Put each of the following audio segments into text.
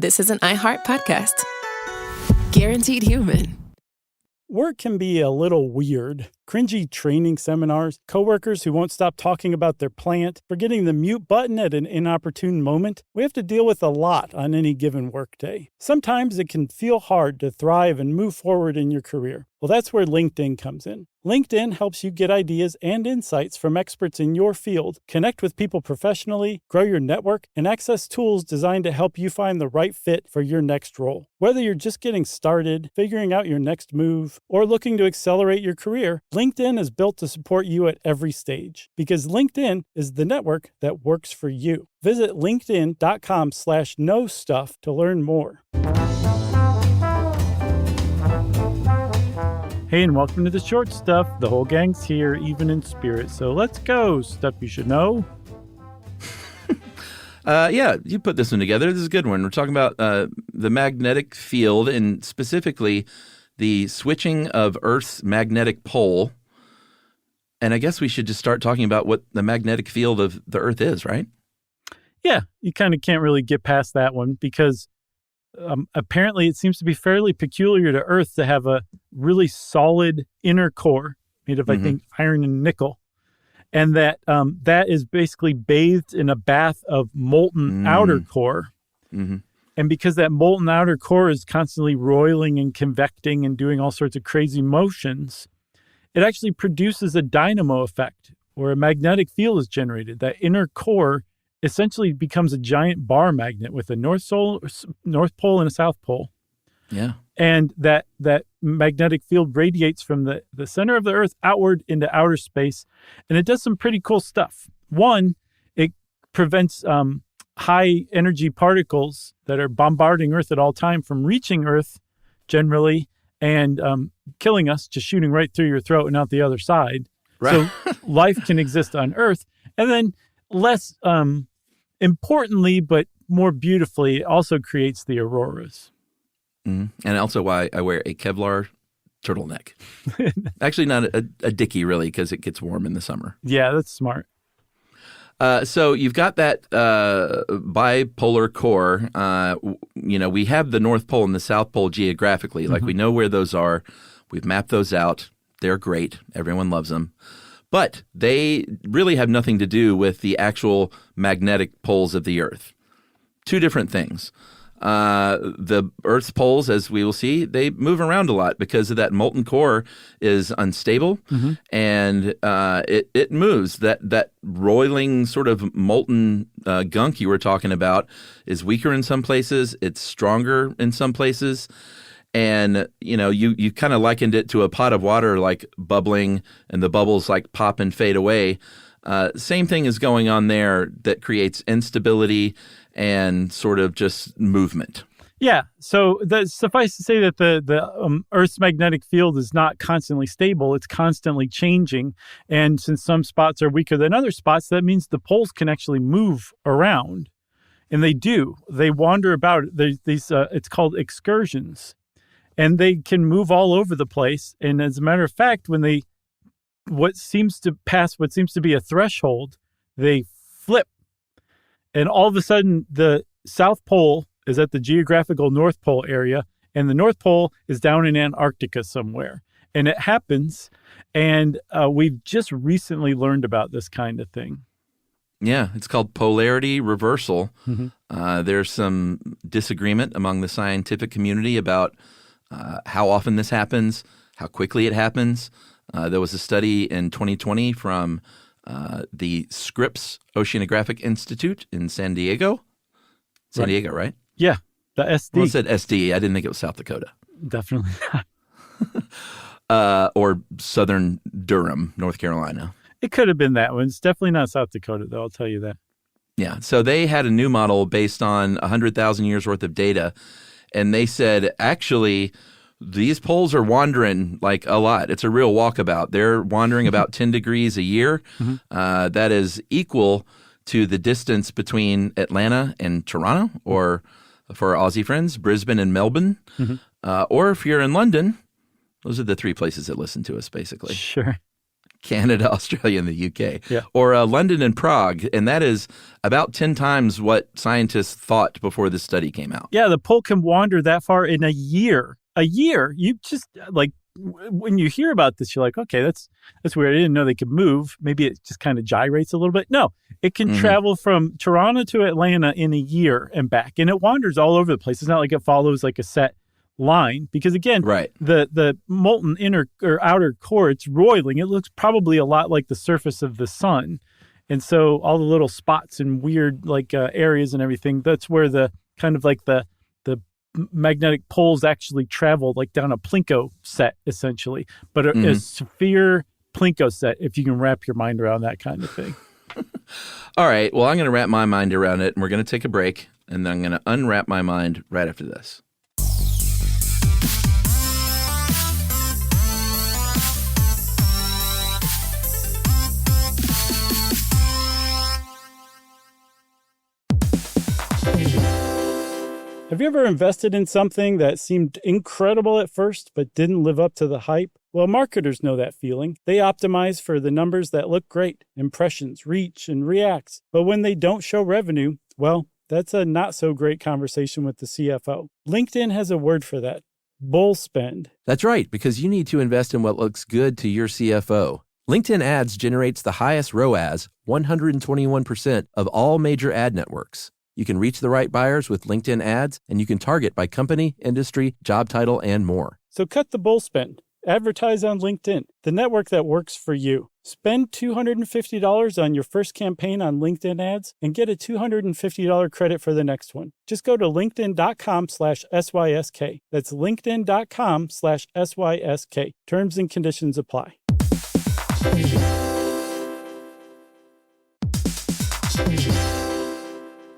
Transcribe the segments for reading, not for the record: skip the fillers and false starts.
This is an iHeart podcast. Guaranteed human. Work can be a little weird. Cringy training seminars, coworkers who won't stop talking about their plant, forgetting the mute button at an inopportune moment. We have to deal with a lot on any given workday. Sometimes it can feel hard to thrive and move forward in your career. Well, that's where LinkedIn comes in. LinkedIn helps you get ideas and insights from experts in your field, connect with people professionally, grow your network, and access tools designed to help you find the right fit for your next role. Whether you're just getting started, figuring out your next move, or looking to accelerate your career, LinkedIn is built to support you at every stage because LinkedIn is the network that works for you. Visit linkedin.com/knowstuff to learn more. Hey, and welcome to the short stuff. The whole gang's here, even in spirit. So let's go. Stuff you should know. Yeah, you put this one together. This is a good one. We're talking about the magnetic field and specifically the switching of Earth's magnetic pole. And I guess we should just start talking about what the magnetic field of the Earth is, right? Yeah, you kind of can't really get past that one because apparently it seems to be fairly peculiar to Earth to have a really solid inner core made of, I think, iron and nickel. And that that is basically bathed in a bath of molten outer core. Mm-hmm. And because that molten outer core is constantly roiling and convecting and doing all sorts of crazy motions, it actually produces a dynamo effect where a magnetic field is generated. That inner core essentially becomes a giant bar magnet with a North Pole and a South Pole. Yeah. And that magnetic field radiates from the center of the Earth outward into outer space. And it does some pretty cool stuff. One, it prevents high energy particles that are bombarding Earth at all time from reaching Earth generally and killing us, just shooting right through your throat and out the other side. Right. So life can exist on Earth. And then less importantly, but more beautifully, it also creates the auroras. Mm-hmm. And also why I wear a Kevlar turtleneck. Actually, not a dickie, really, because it gets warm in the summer. Yeah, that's smart. So you've got that bipolar core. We have the North Pole and the South Pole geographically. Like, we know where those are. We've mapped those out. They're great. Everyone loves them. But they really have nothing to do with the actual magnetic poles of the Earth. Two different things. The Earth's poles, as we will see, they move around a lot because of that molten core is unstable, and it moves. That roiling sort of molten gunk you were talking about is weaker in some places. It's stronger in some places. And, you kind of likened it to a pot of water like bubbling and the bubbles like pop and fade away. Same thing is going on there that creates instability and sort of just movement. Yeah. So suffice to say that the Earth's magnetic field is not constantly stable. It's constantly changing. And since some spots are weaker than other spots, that means the poles can actually move around. And they do. They wander about. There's these, it's called excursions. And they can move all over the place. And as a matter of fact, when what seems to be a threshold, they flip. And all of a sudden, the South Pole is at the geographical North Pole area, and the North Pole is down in Antarctica somewhere. And it happens, and we've just recently learned about this kind of thing. Yeah, it's called polarity reversal. There's some disagreement among the scientific community about how often this happens, how quickly it happens. There was a study in 2020 from the Scripps Oceanographic Institute in San Diego. San Diego, right? Yeah, the SD. Well, it said SD. I didn't think it was South Dakota. Definitely not. Or Southern Durham, North Carolina. It could have been that one. It's definitely not South Dakota, though. I'll tell you that. Yeah. So they had a new model based on 100,000 years worth of data. And they said, actually, these poles are wandering like a lot. It's a real walkabout. They're wandering about 10 degrees a year. That is equal to the distance between Atlanta and Toronto, or for our Aussie friends, Brisbane and Melbourne. Or if you're in London, those are the three places that listen to us, basically. Sure. Canada, Australia, and the UK. Yeah. Or London and Prague. And that is about 10 times what scientists thought before this study came out. Yeah, the pole can wander that far in a year. A year. You just, like, when you hear about this, you're like, okay, that's weird. I didn't know they could move. Maybe it just kind of gyrates a little bit. No, it can travel from Toronto to Atlanta in a year and back. And it wanders all over the place. It's not like it follows like a set line, because again, the molten inner or outer core, it's roiling. It looks probably a lot like the surface of the sun. And so all the little spots and weird like areas and everything, that's where the kind of like the magnetic poles actually travel, like down a Plinko set, essentially. But a sphere Plinko set, if you can wrap your mind around that kind of thing. All right. Well, I'm going to wrap my mind around it, and we're going to take a break, and then I'm going to unwrap my mind right after this. Have you ever invested in something that seemed incredible at first, but didn't live up to the hype? Well, marketers know that feeling. They optimize for the numbers that look great, impressions, reach, and reacts. But when they don't show revenue, well, that's a not so great conversation with the CFO. LinkedIn has a word for that: bull spend. That's right, because you need to invest in what looks good to your CFO. LinkedIn Ads generates the highest ROAS, 121% of all major ad networks. You can reach the right buyers with LinkedIn Ads, and you can target by company, industry, job title, and more. So cut the bull spend. Advertise on LinkedIn, the network that works for you. Spend $250 on your first campaign on LinkedIn Ads and get a $250 credit for the next one. Just go to linkedin.com/SYSK. That's linkedin.com/SYSK. Terms and conditions apply.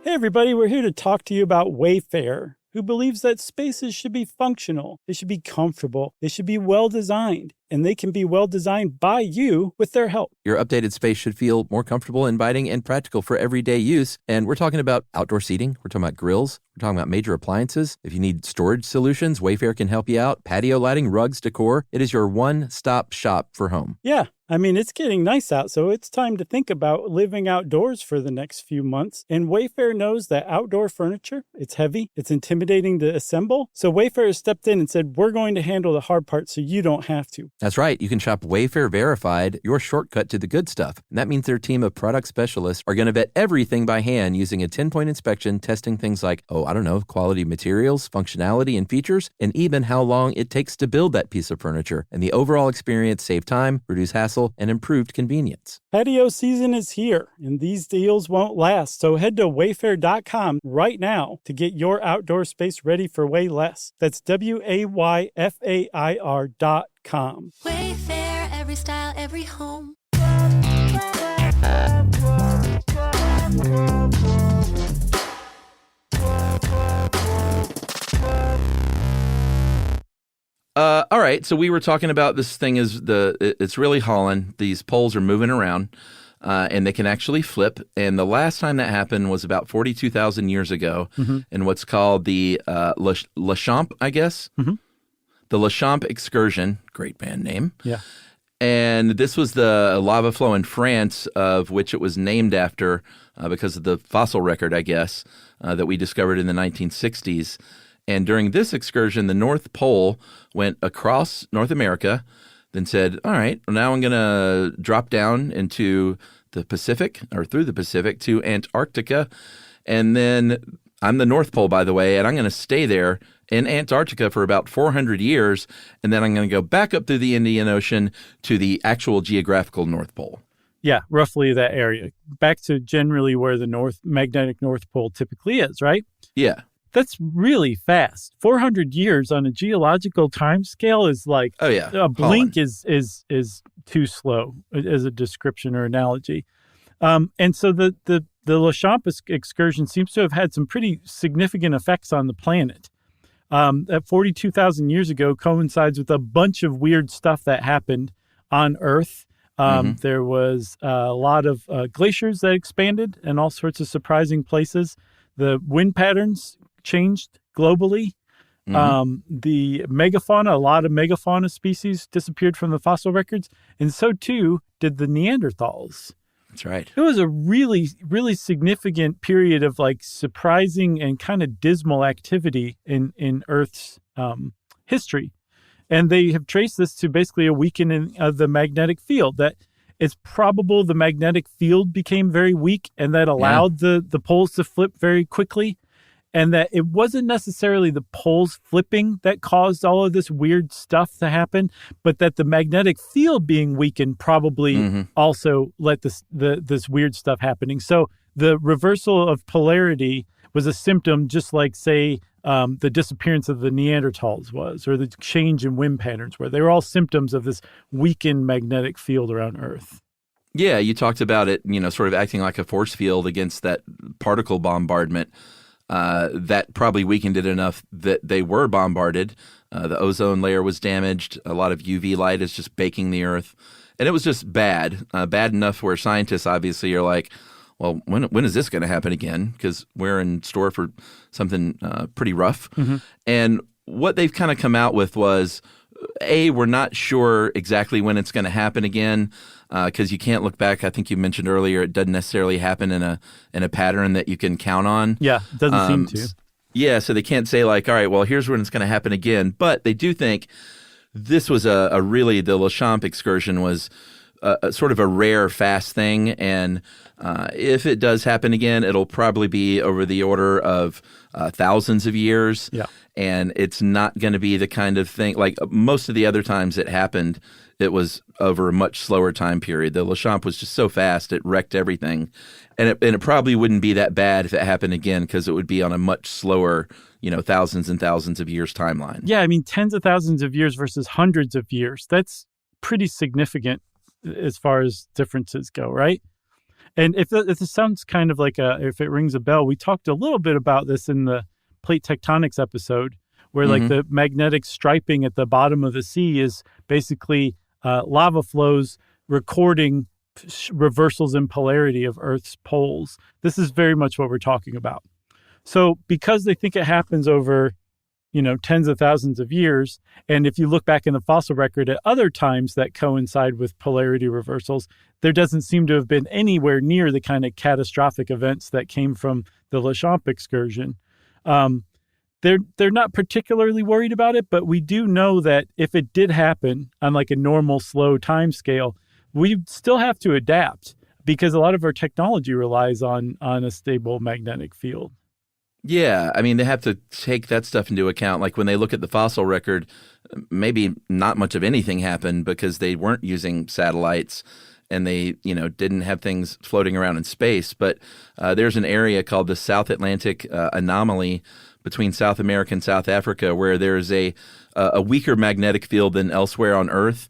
Hey everybody, we're here to talk to you about Wayfair, who believes that spaces should be functional, they should be comfortable, they should be well designed, and they can be well designed by you with their help. Your updated space should feel more comfortable, inviting, and practical for everyday use. And we're talking about outdoor seating. We're talking about grills. We're talking about major appliances. If you need storage solutions, Wayfair can help you out. Patio lighting, rugs, decor. It is your one-stop shop for home. Yeah. I mean, it's getting nice out, so it's time to think about living outdoors for the next few months. And Wayfair knows that outdoor furniture, it's heavy, it's intimidating to assemble. So Wayfair has stepped in and said, we're going to handle the hard part so you don't have to. That's right. You can shop Wayfair Verified, your shortcut to the good stuff. And that means their team of product specialists are going to vet everything by hand using a 10-point inspection, testing things like, quality materials, functionality, and features, and even how long it takes to build that piece of furniture. And the overall experience save time, reduce hassle, and improved convenience. Patio season is here, and these deals won't last. So head to wayfair.com right now to get your outdoor space ready for way less. That's WAYFAIR.com. Wayfair, every style, every home. All right, so we were talking about this thing it's really hauling. These poles are moving around, and they can actually flip. And the last time that happened was about 42,000 years ago in what's called the La Champ, I guess. The La Champ excursion, great band name. Yeah. And this was the lava flow in France, of which it was named after because of the fossil record, I guess, that we discovered in the 1960s. And during this excursion, the North Pole went across North America, then said, all right, well, now I'm going to drop down into the Pacific, or through the Pacific, to Antarctica. And then I'm the North Pole, by the way, and I'm going to stay there in Antarctica for about 400 years. And then I'm going to go back up through the Indian Ocean to the actual geographical North Pole. Yeah, roughly that area. Back to generally where the magnetic North Pole typically is, right? Yeah. That's really fast. 400 years on a geological time scale is like, a blink is too slow as a description or analogy. And so the La Champ excursion seems to have had some pretty significant effects on the planet. That 42,000 years ago coincides with a bunch of weird stuff that happened on Earth. There was a lot of glaciers that expanded in all sorts of surprising places. The wind patterns changed globally. The megafauna, a lot of megafauna species disappeared from the fossil records. And so too did the Neanderthals. That's right. It was a really, really significant period of like surprising and kind of dismal activity in Earth's history. And they have traced this to basically a weakening of the magnetic field, that it's probable the magnetic field became very weak and that allowed the poles to flip very quickly. And that it wasn't necessarily the poles flipping that caused all of this weird stuff to happen, but that the magnetic field being weakened probably also let this weird stuff happening. So the reversal of polarity was a symptom, just like, say, the disappearance of the Neanderthals was, or the change in wind patterns were. They were all symptoms of this weakened magnetic field around Earth. Yeah, you talked about it, sort of acting like a force field against that particle bombardment. That probably weakened it enough that they were bombarded. The ozone layer was damaged. A lot of UV light is just baking the Earth. And it was just bad enough where scientists obviously are like, well, when is this going to happen again? Because we're in store for something pretty rough. And what they've kind of come out with was, we're not sure exactly when it's going to happen again, because you can't look back. I think you mentioned earlier it doesn't necessarily happen in a pattern that you can count on. Yeah, it doesn't seem to. Yeah, so they can't say like, all right, well, here's when it's going to happen again. But they do think this was a really, the Lechamp excursion was a sort of a rare, fast thing. And if it does happen again, it'll probably be over the order of thousands of years. Yeah. And it's not going to be the kind of thing like most of the other times it happened. It was over a much slower time period. The Lechamp was just so fast, it wrecked everything. And it probably wouldn't be that bad if it happened again, because it would be on a much slower, thousands and thousands of years timeline. Yeah, I mean, tens of thousands of years versus hundreds of years. That's pretty significant as far as differences go, right? And if this sounds kind of like if it rings a bell, we talked a little bit about this in the plate tectonics episode, where like the magnetic striping at the bottom of the sea is basically lava flows recording reversals in polarity of Earth's poles. This is very much what we're talking about. So because they think it happens over, tens of thousands of years, and if you look back in the fossil record at other times that coincide with polarity reversals, there doesn't seem to have been anywhere near the kind of catastrophic events that came from the Lechamp excursion. They're not particularly worried about it, but we do know that if it did happen on like a normal slow time scale, we still have to adapt because a lot of our technology relies on a stable magnetic field. Yeah, I mean, they have to take that stuff into account. Like when they look at the fossil record, maybe not much of anything happened because they weren't using satellites and they, didn't have things floating around in space. But there's an area called the South Atlantic Anomaly between South America and South Africa where there's a weaker magnetic field than elsewhere on Earth.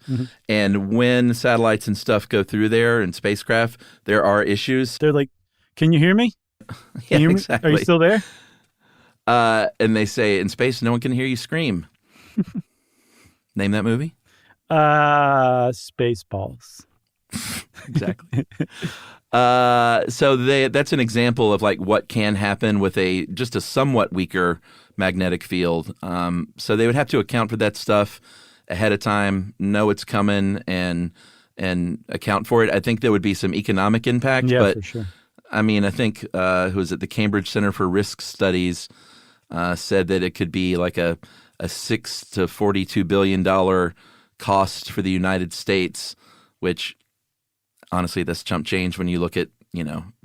And when satellites and stuff go through there and spacecraft, there are issues. They're like, can you hear me? Yeah, hear me? exactly. Are you still there? And they say, in space, no one can hear you scream. Name that movie? Spaceballs. Exactly. So that's an example of like what can happen with just a somewhat weaker magnetic field. So they would have to account for that stuff ahead of time, know it's coming, and account for it. I think there would be some economic impact. Yeah, but, for sure. I mean, I think who was it? The Cambridge Center for Risk Studies said that it could be like a $6 to $42 billion cost for the United States, which honestly, that's chump change when you look at,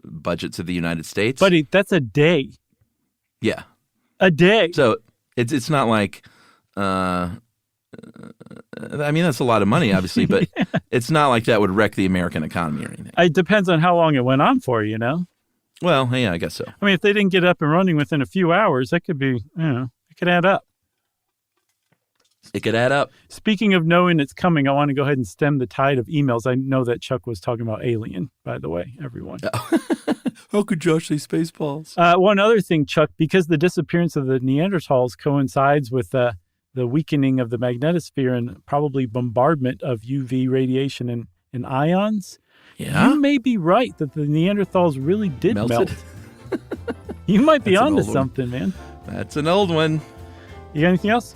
budgets of the United States. Buddy, that's a day. Yeah. A day. So it's not like, I mean, that's a lot of money, obviously, but it's not like that would wreck the American economy or anything. It depends on how long it went on for, Well, yeah, I guess so. I mean, if they didn't get up and running within a few hours, that could be, it could add up. It could add up. Speaking of knowing it's coming, I want to go ahead and stem the tide of emails. I know that Chuck was talking about Alien, by the way, everyone. How could Josh say Spaceballs? One other thing, Chuck, because the disappearance of the Neanderthals coincides with the weakening of the magnetosphere and probably bombardment of UV radiation and ions, you may be right that the Neanderthals really did melt. You might be onto something, man. That's an old one. You got anything else?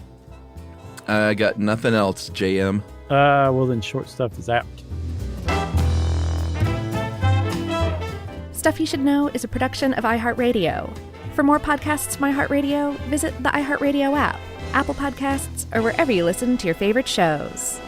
I got nothing else, JM. Well, then short stuff is out. Stuff You Should Know is a production of iHeartRadio. For more podcasts from iHeartRadio, visit the iHeartRadio app, Apple Podcasts, or wherever you listen to your favorite shows.